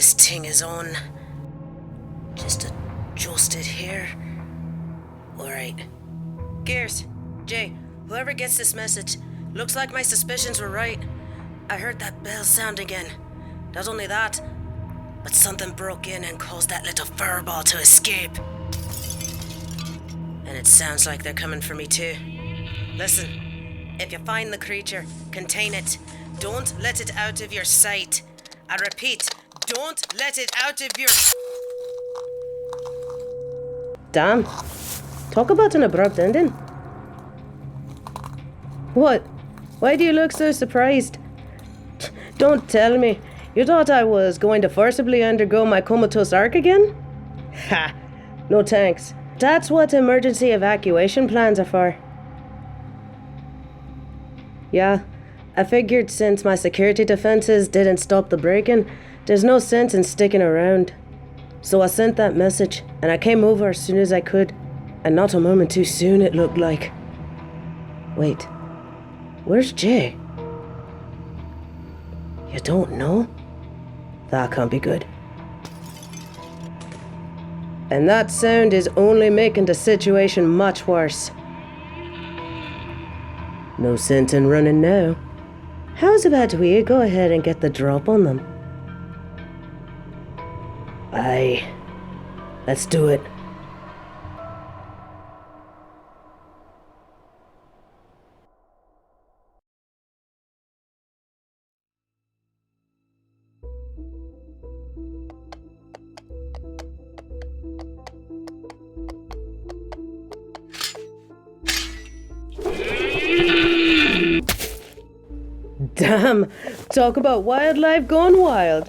this thing is on. Just adjust it here. Alright. Gears, Jay, whoever gets this message, looks like my suspicions were right. I heard that bell sound again. Not only that, but something broke in and caused that little furball to escape. And it sounds like they're coming for me too. Listen, if you find the creature, contain it. Don't let it out of your sight. I repeat, don't let it out of your... Damn. Talk about an abrupt ending. What? Why do you look so surprised? Don't tell me. You thought I was going to forcibly undergo my comatose arc again? Ha! No thanks. That's what emergency evacuation plans are for. Yeah, I figured since my security defenses didn't stop the break-in, there's no sense in sticking around. So I sent that message, and I came over as soon as I could. And not a moment too soon, it looked like. Wait, where's Jay? You don't know? That can't be good. And that sound is only making the situation much worse. No sense in running now. How's about we go ahead and get the drop on them? Aye. Let's do it. Damn, talk about wildlife gone wild.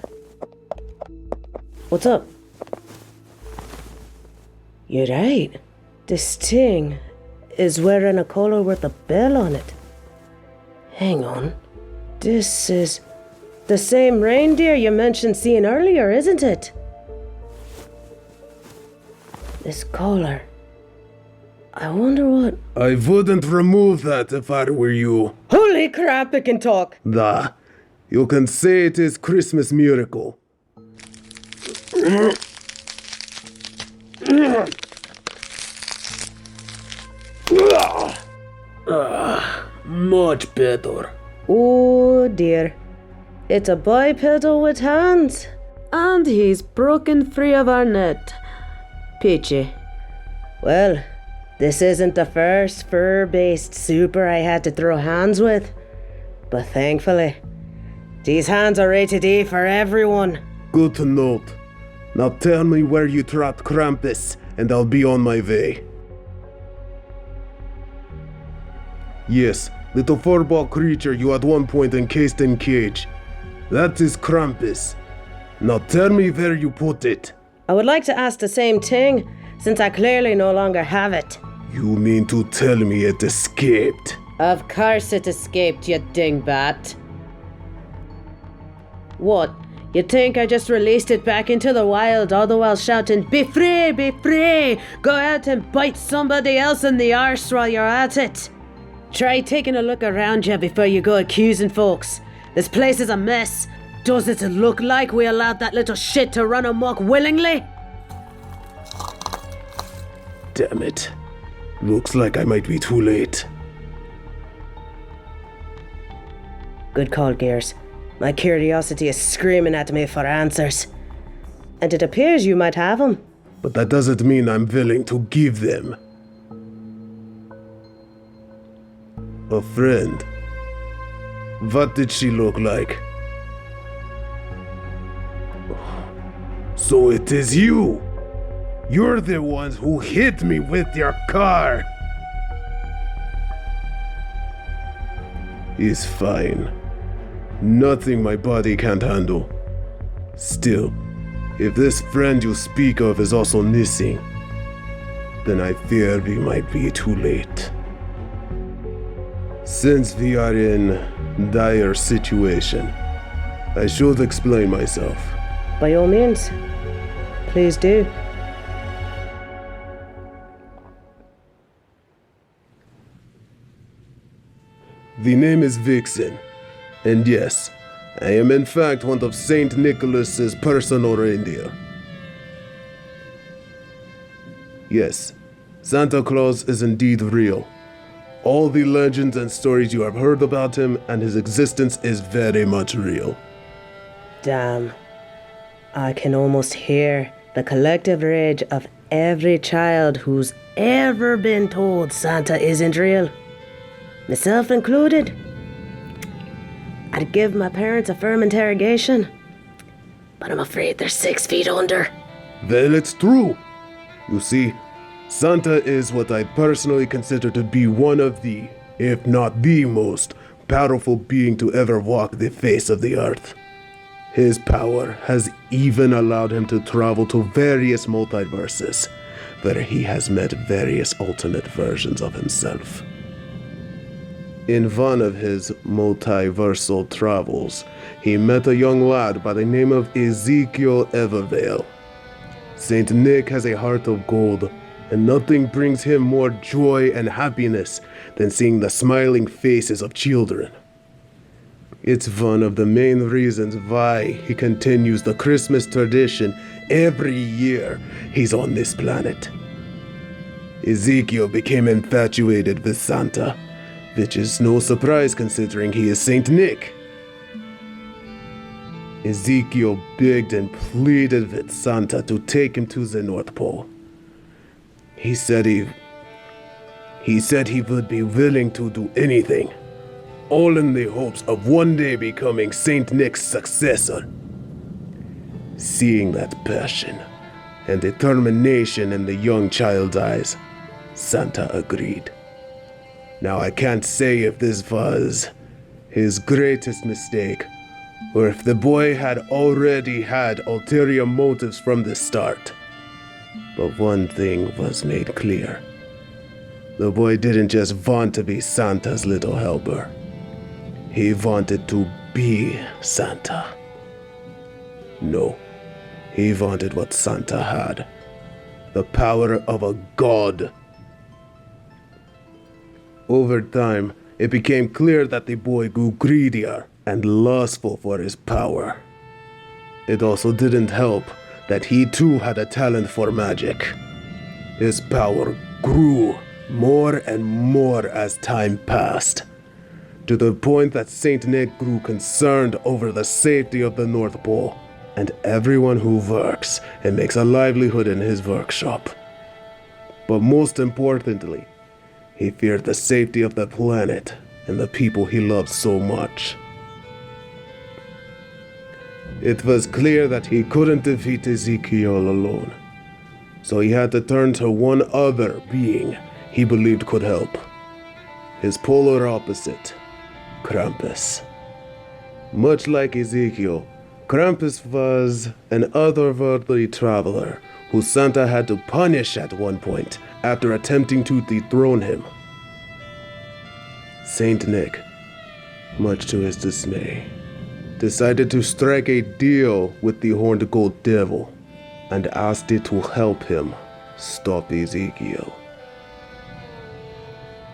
What's up? You're right. This thing is wearing a collar with a bell on it. Hang on. This is the same reindeer you mentioned seeing earlier, isn't it? This collar. I wonder what... I wouldn't remove that if I were you. Holy crap, it can talk! You can say it is Christmas miracle. Much better. Oh dear. It's a bipedal with hands. And he's broken free of our net. Peachy. Well, this isn't the first fur-based super I had to throw hands with. But thankfully, these hands are rated E for everyone. Good to note. Now tell me where you trapped Krampus, and I'll be on my way. Yes, little furball creature you at one point encased in cage. That is Krampus. Now tell me where you put it. I would like to ask the same thing, since I clearly no longer have it. You mean to tell me it escaped? Of course it escaped, you dingbat. What? You think I just released it back into the wild, all the while shouting, "Be free, be free! Go out and bite somebody else in the arse while you're at it!" Try taking a look around you before you go accusing folks. This place is a mess. Does it look like we allowed that little shit to run amok willingly? Damn it. Looks like I might be too late. Good call, Gears. My curiosity is screaming at me for answers. And it appears you might have them. But that doesn't mean I'm willing to give them. A friend. What did she look like? So it is you! You're the ones who hit me with your car! It's fine. Nothing my body can't handle. Still, if this friend you speak of is also missing, then I fear we might be too late. Since we are in dire situation, I should explain myself. By all means, please do. The name is Vixen, and yes, I am in fact one of Saint Nicholas's personal reindeer. Yes, Santa Claus is indeed real. All the legends and stories you have heard about him and his existence is very much real. Damn. I can almost hear the collective rage of every child who's ever been told Santa isn't real. Myself included. I'd give my parents a firm interrogation, but I'm afraid they're 6 feet under. Well, it's true. You see, Santa is what I personally consider to be one of the, if not the most, powerful being to ever walk the face of the earth. His power has even allowed him to travel to various multiverses, where he has met various alternate versions of himself. In one of his multiversal travels, he met a young lad by the name of Ezekiel Evervale. Saint Nick has a heart of gold, and nothing brings him more joy and happiness than seeing the smiling faces of children. It's one of the main reasons why he continues the Christmas tradition every year he's on this planet. Ezekiel became infatuated with Santa, which is no surprise considering he is Saint Nick. Ezekiel begged and pleaded with Santa to take him to the North Pole. He said he would be willing to do anything, all in the hopes of one day becoming Saint Nick's successor. Seeing that passion and determination in the young child's eyes, Santa agreed. Now I can't say if this was his greatest mistake, or if the boy had already had ulterior motives from the start. But one thing was made clear. The boy didn't just want to be Santa's little helper. He wanted to be Santa. No, he wanted what Santa had. The power of a god. Over time, it became clear that the boy grew greedier and lustful for his power. It also didn't help that he too had a talent for magic. His power grew more and more as time passed, to the point that Saint Nick grew concerned over the safety of the North Pole and everyone who works and makes a livelihood in his workshop. But most importantly, he feared the safety of the planet and the people he loved so much. It was clear that he couldn't defeat Ezekiel alone, so he had to turn to one other being he believed could help. His polar opposite, Krampus. Much like Ezekiel, Krampus was an otherworldly traveler who Santa had to punish at one point after attempting to dethrone him. Saint Nick, much to his dismay, decided to strike a deal with the Horned Gold Devil and asked it to help him stop Ezekiel.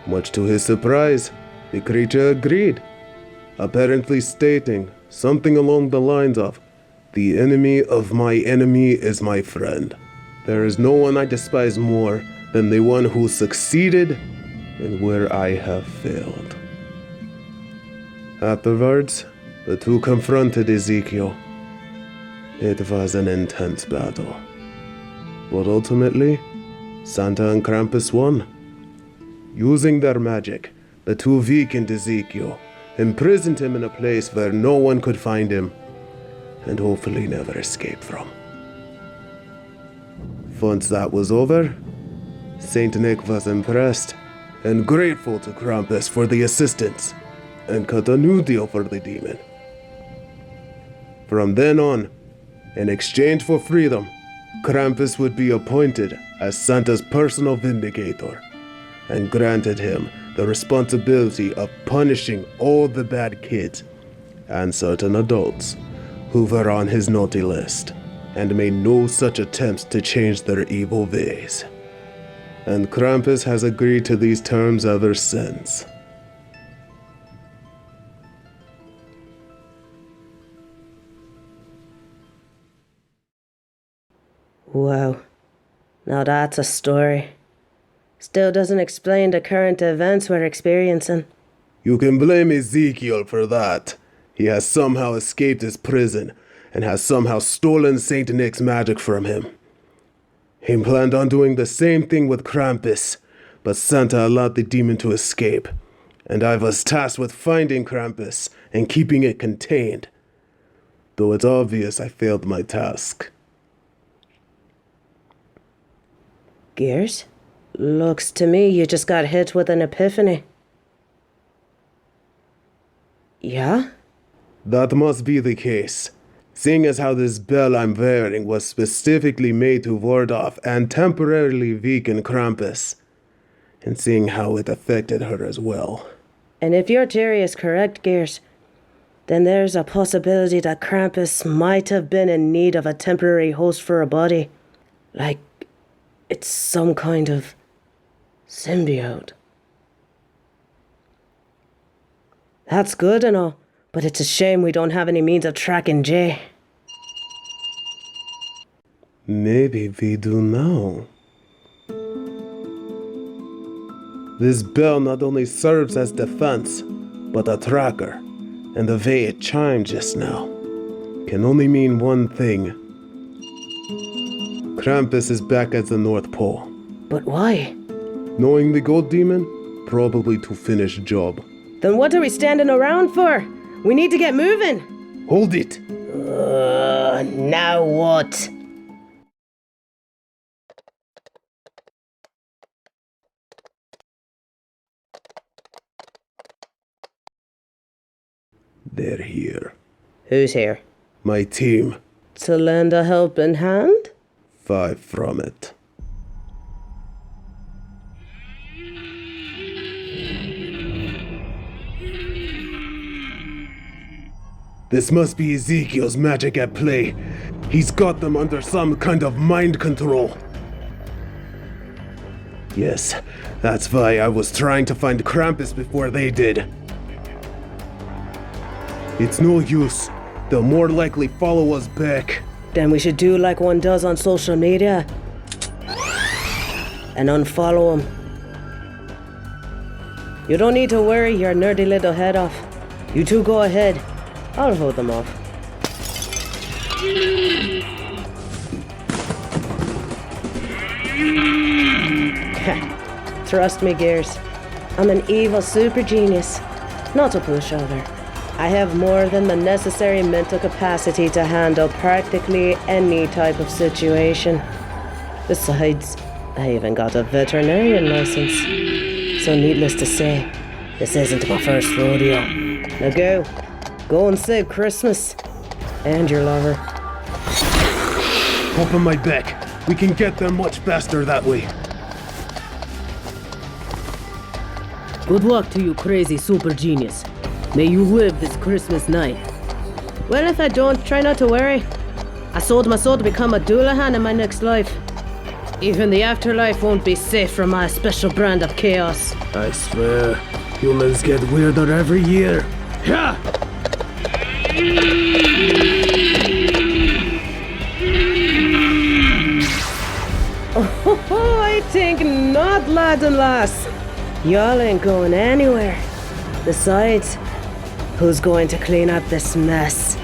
Much to his surprise, the creature agreed, apparently stating something along the lines of, "The enemy of my enemy is my friend. There is no one I despise more than the one who succeeded and where I have failed." Afterwards, the two confronted Ezekiel. It was an intense battle, but ultimately, Santa and Krampus won. Using their magic, the two weakened Ezekiel, imprisoned him in a place where no one could find him, and hopefully never escape from. Once that was over, Saint Nick was impressed and grateful to Krampus for the assistance, and cut a new deal for the demon. From then on, in exchange for freedom, Krampus would be appointed as Santa's personal vindicator, and granted him the responsibility of punishing all the bad kids and certain adults who were on his naughty list and made no such attempts to change their evil ways. And Krampus has agreed to these terms ever since. Wow. Now that's a story. Still doesn't explain the current events we're experiencing. You can blame Ezekiel for that. He has somehow escaped his prison and has somehow stolen Saint Nick's magic from him. He planned on doing the same thing with Krampus, but Santa allowed the demon to escape, and I was tasked with finding Krampus and keeping it contained. Though it's obvious I failed my task. Gears? Looks to me you just got hit with an epiphany. Yeah? That must be the case, seeing as how this bell I'm wearing was specifically made to ward off and temporarily weaken Krampus, and seeing how it affected her as well. And if your theory is correct, Gears, then there's a possibility that Krampus might have been in need of a temporary host for a body. Like, it's some kind of symbiote. That's good and all, but it's a shame we don't have any means of tracking Jay. Maybe we do now. This bell not only serves as defense, but a tracker, and the way it chimed just now can only mean one thing. Krampus is back at the North Pole. But why? Knowing the gold demon? Probably to finish job. Then what are we standing around for? We need to get moving. Hold it! Now what? They're here. Who's here? My team. To lend a helping hand? 5 from it. This must be Ezekiel's magic at play. He's got them under some kind of mind control. Yes, that's why I was trying to find Krampus before they did. It's no use. They'll more likely follow us back. Then we should do like one does on social media and unfollow them. You don't need to worry your nerdy little head off. You two go ahead. I'll hold them off. Trust me, Gears. I'm an evil super genius, not a pushover. I have more than the necessary mental capacity to handle practically any type of situation. Besides, I even got a veterinarian license. So needless to say, this isn't my first rodeo. Now go. Go and save Christmas. And your lover. Hop on my back. We can get them much faster that way. Good luck to you, crazy super genius. May you live this Christmas night. Well, if I don't, try not to worry. I sold my soul to become a Doulahan in my next life. Even the afterlife won't be safe from my special brand of chaos. I swear, humans get weirder every year. Yeah! Oh, I think not, lad and lass. Y'all ain't going anywhere. Besides, who's going to clean up this mess?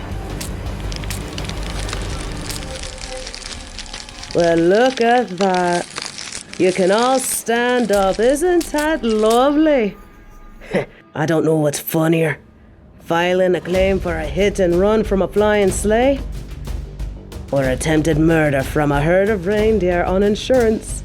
Well, look at that. You can all stand up. Isn't that lovely? I don't know what's funnier. Filing a claim for a hit and run from a flying sleigh? Or attempted murder from a herd of reindeer on insurance?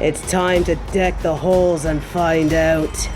It's time to deck the halls and find out.